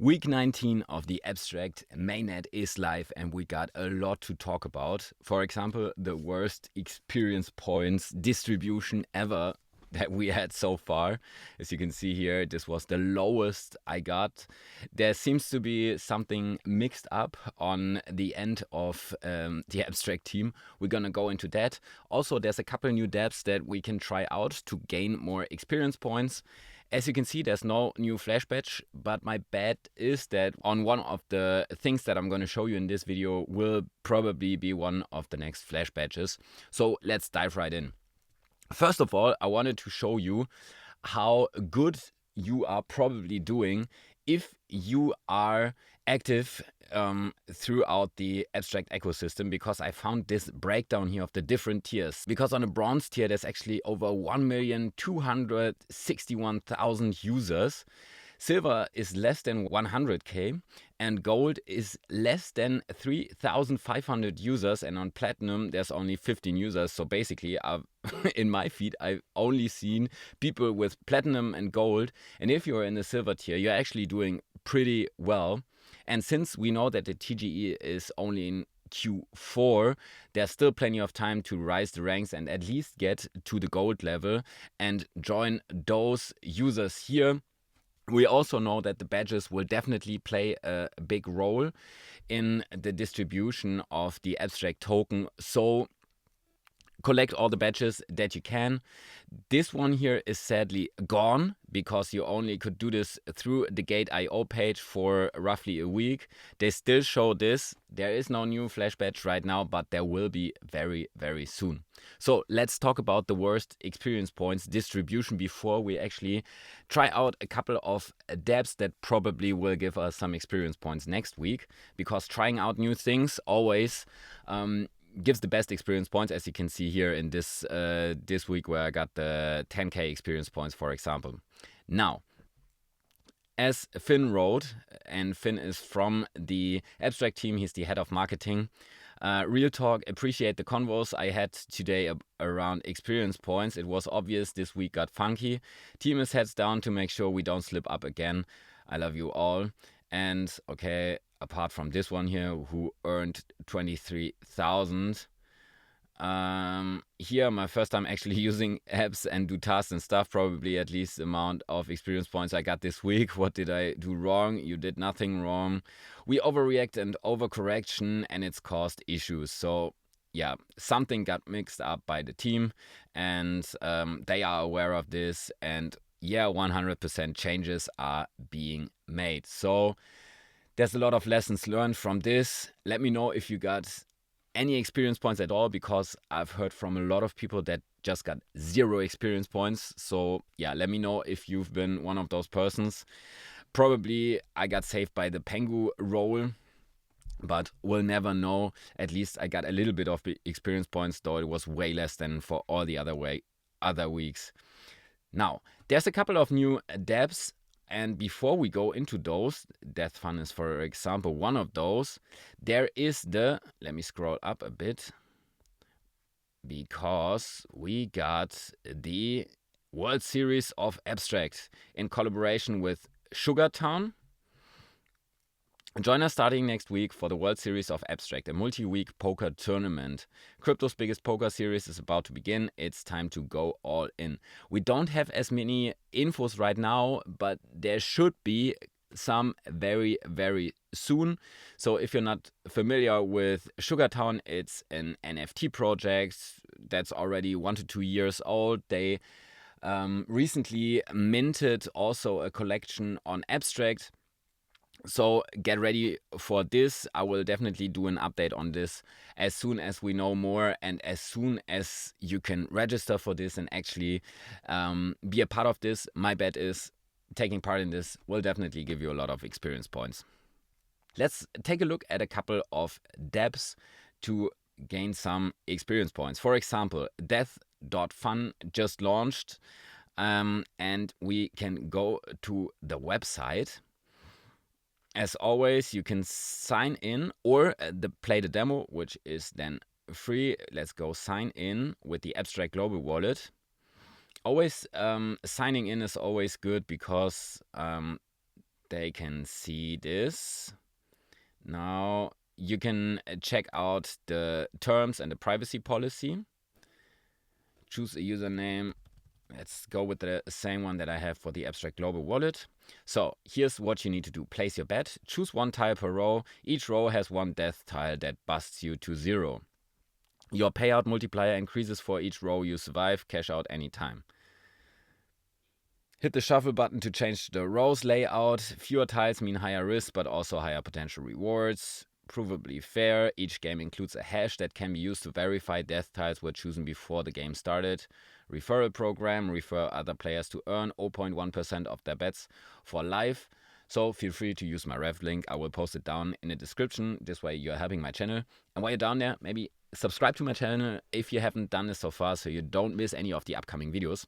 Week 19 of the Abstract Mainnet is live and we got a lot to talk about. For example, the worst experience points distribution ever that we had so far. As you can see here, this was the lowest I got. There seems to be something mixed up on the end of the Abstract team. We're gonna go into that. Also, there's a couple new dApps that we can try out to gain more experience points. As you can see, there's no new Flashbatch, but my bet is that on one of the things that I'm going to show you in this video will probably be one of the next Flashbatches. So let's dive right in. First of all, I wanted to show you how good you are probably doing if you are active throughout the Abstract ecosystem, because I found this breakdown here of the different tiers. Because on a bronze tier, there's actually over 1,261,000 users. Silver is less than 100k and gold is less than 3,500 users, and on platinum there's only 15 users. So basically in my feed I've only seen people with platinum and gold, and if you're in the silver tier you're actually doing pretty well. And since we know that the TGE is only in Q4, there's still plenty of time to rise the ranks and at least get to the gold level and join those users here. We also know that the badges will definitely play a big role in the distribution of the Abstract token. So collect all the badges that you can. This one here is sadly gone because you only could do this through the Gate.io page for roughly a week. They still show this. There is no new Flashbatch right now, but there will be very, very soon. So let's talk about the worst experience points distribution before we actually try out a couple of dApps that probably will give us some experience points next week, because trying out new things always gives the best experience points, as you can see here in this week where I got the 10k experience points, for example. Now, as Finn wrote, and Finn is from the Abstract team, he's the head of marketing. Real talk, appreciate the convos I had today around experience points. It was obvious this week got funky. Team is heads down to make sure we don't slip up again. I love you all. And okay, apart from this one here, who earned 23,000. Here, my first time actually using apps and do tasks and stuff, probably at least the amount of experience points I got this week. What did I do wrong? You did nothing wrong. We overreact and overcorrection, and it's caused issues. So yeah, something got mixed up by the team, and they are aware of this, and yeah, 100% changes are being made. So there's a lot of lessons learned from this. Let me know if you got any experience points at all, because I've heard from a lot of people that just got 0 experience points. So yeah, let me know if you've been one of those persons. Probably I got saved by the Pengu role, but we'll never know. At least I got a little bit of experience points, though it was way less than for all the other weeks. Now, there's a couple of new dApps, and before we go into those, D.fun is, for example, one of those. There is let me scroll up a bit, because we got the World Series of Abstract in collaboration with Sugartown. Join us starting next week for the World Series of Abstract, a multi-week poker tournament. Crypto's biggest poker series is about to begin. It's time to go all in. We don't have as many infos right now, but there should be some very, very soon. So if you're not familiar with Sugartown, it's an NFT project that's already 1 to 2 years old. They recently minted also a collection on Abstract. So get ready for this. I will definitely do an update on this as soon as we know more, and as soon as you can register for this and actually be a part of this. My bet is taking part in this will definitely give you a lot of experience points. Let's take a look at a couple of dApps to gain some experience points. For example, death.fun just launched, and we can go to the website. As always, you can sign in or play the demo, which is then free. Let's go sign in with the Abstract Global Wallet. Always signing in is always good, because they can see this. Now you can check out the terms and the privacy policy. Choose a username. Let's go with the same one that I have for the Abstract Global Wallet. So here's what you need to do. Place your bet. Choose one tile per row. Each row has one death tile that busts you to 0. Your payout multiplier increases for each row you survive. Cash out anytime. Hit the shuffle button to change the rows layout. Fewer tiles mean higher risk, but also higher potential rewards. Provably fair. Each game includes a hash that can be used to verify death tiles were chosen before the game started. Referral program. Refer other players to earn 0.1% of their bets for life. So feel free to use my ref link. I will post it down in the description. This way you're helping my channel. And while you're down there, maybe subscribe to my channel if you haven't done this so far so you don't miss any of the upcoming videos.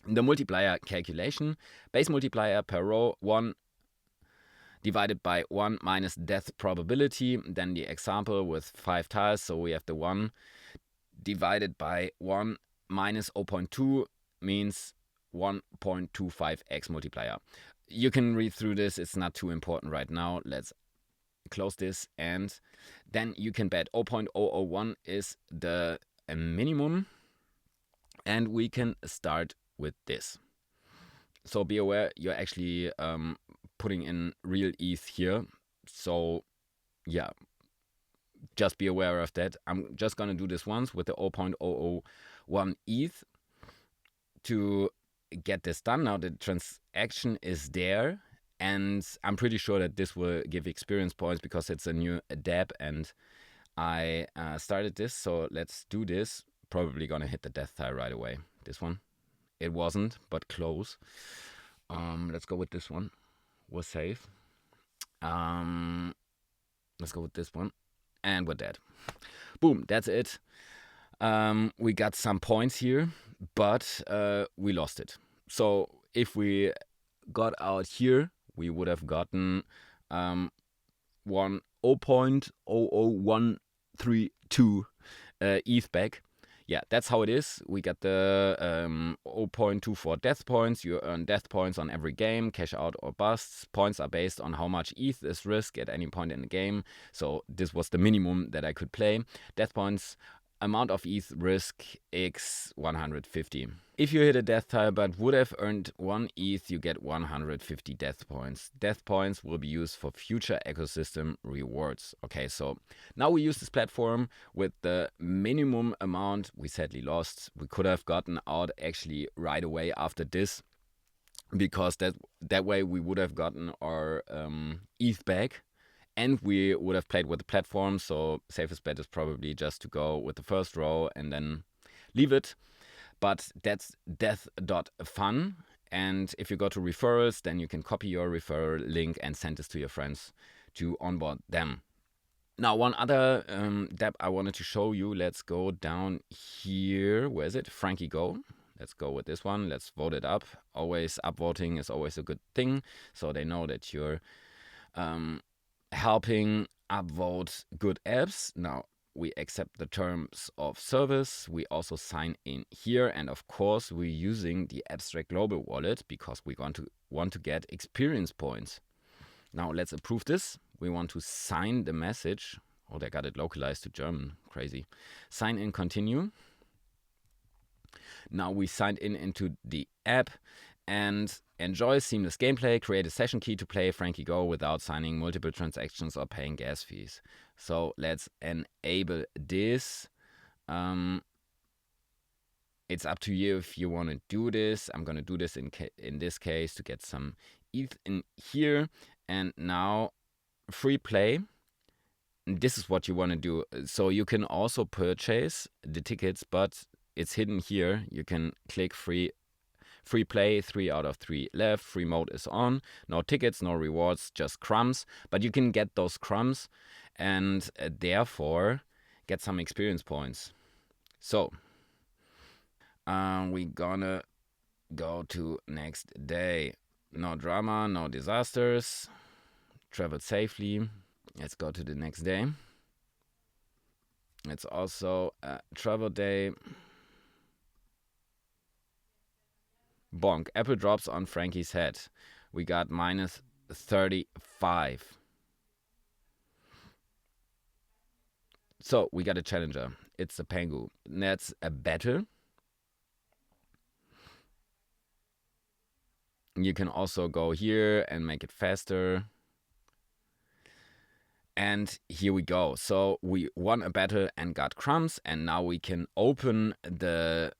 The multiplier calculation. Base multiplier per row 1 divided by 1 minus death probability. Then the example with 5 tiles. So we have the 1 divided by 1 minus 0.2 means 1.25x multiplier. You can read through this. It's not too important right now. Let's close this. And then you can bet 0.001 is the minimum. And we can start with this. So be aware, you're actually putting in real ETH here. So yeah, just be aware of that. I'm just going to do this once with the 0.001 ETH to get this done. Now the transaction is there, and I'm pretty sure that this will give experience points because it's a new dApp and I started this. So let's do this. Probably going to hit the death tile right away. This one. It wasn't, but close. Let's go with this one. Was safe. Let's go with this one. And we're dead. Boom, that's it. We got some points here, but we lost it. So if we got out here, we would have gotten 0.00132 ETH back. Yeah, that's how it is. We get the 0.24 death points. You earn death points on every game, cash out or busts. Points are based on how much ETH is risk at any point in the game. So this was the minimum that I could play. Death points, amount of ETH risk x 150. If you hit a death tile but would have earned 1 ETH, you get 150 death points. Death points will be used for future ecosystem rewards. Okay, so now we use this platform with the minimum amount. We sadly lost. We could have gotten out actually right away after this, because that way we would have gotten our ETH back. And we would have played with the platform, so safest bet is probably just to go with the first row and then leave it. But that's death.fun. And if you go to referrals, then you can copy your referral link and send this to your friends to onboard them. Now, one other dApp I wanted to show you. Let's go down here. Where is it? Frankie Go. Let's go with this one. Let's vote it up. Always upvoting is always a good thing. So they know that you're helping upvote good apps. Now, we accept the terms of service. We also sign in here. And of course, we're using the Abstract Global Wallet because we want to get experience points. Now, let's approve this. We want to sign the message. Oh, they got it localized to German. Crazy. Sign in, continue. Now we signed in into the app and enjoy seamless gameplay. Create a session key to play Frankie Go without signing multiple transactions or paying gas fees. So let's enable this. It's up to you if you want to do this. I'm going to do this in this case to get some ETH in here. And now free play. This is what you want to do. So you can also purchase the tickets, but it's hidden here. You can click free play, 3 out of 3 left. Free mode is on. No tickets, no rewards, just crumbs. But you can get those crumbs and therefore get some experience points. So we gonna go to next day. No drama, no disasters. Travel safely. Let's go to the next day. It's also a travel day. Bonk. Apple drops on Frankie's head. We got minus 35. So we got a challenger. It's a Pengu. That's a battle. You can also go here and make it faster. And here we go. So we won a battle and got Crumbs, and now we can open the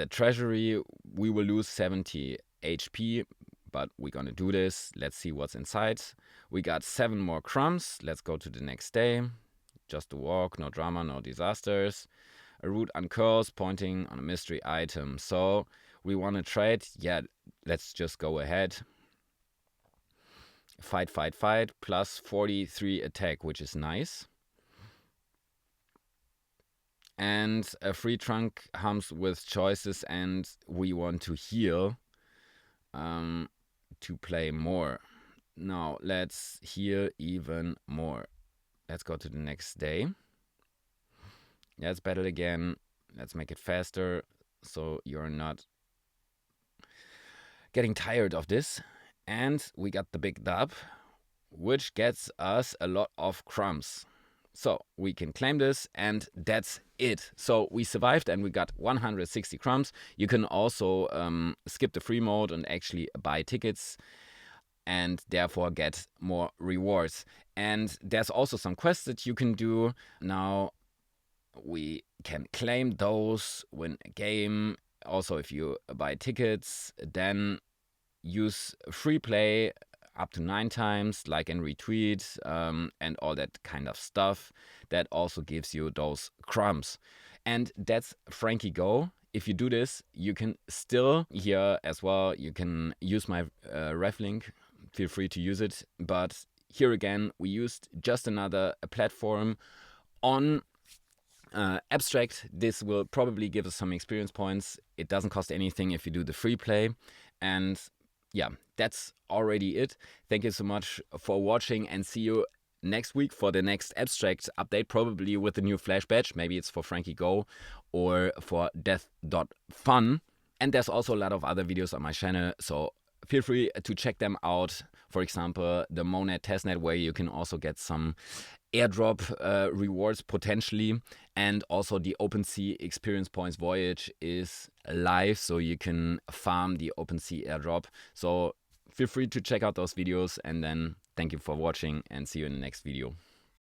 treasury. We will lose 70 HP, but we're gonna do this. Let's see what's inside. We got 7 more Crumbs. Let's go to the next day. Just a walk, no drama, no disasters. A route uncurls pointing on a mystery item. So we want to trade. Yeah, let's just go ahead. Fight, plus 43 attack, which is nice. And a free trunk comes with choices, and we want to heal to play more. Now let's heal even more. Let's go to the next day. Let's battle again. Let's make it faster so you're not getting tired of this. And we got the big dub, which gets us a lot of Crumbs. So we can claim this, and that's it. So we survived and we got 160 Crumbs. You can also skip the free mode and actually buy tickets and therefore get more rewards. And there's also some quests that you can do. Now we can claim those, win a game. Also, if you buy tickets, then use free play up to 9 times, like and retweet, and all that kind of stuff. That also gives you those Crumbs. And that's Frankie Go. If you do this, you can still here as well. You can use my ref link. Feel free to use it. But here again, we used just another platform on Abstract. This will probably give us some experience points. It doesn't cost anything if you do the free play. And yeah, that's already it. Thank you so much for watching, and see you next week for the next Abstract update, probably with the new Flashbatch. Maybe it's for Frankie Go or for death.fun. And there's also a lot of other videos on my channel, so feel free to check them out. For example, the Mainnet Testnet, where you can also get some airdrop rewards potentially, and also the OpenSea experience points Voyage is live, so you can farm the OpenSea airdrop. So feel free to check out those videos, and then thank you for watching, and see you in the next video.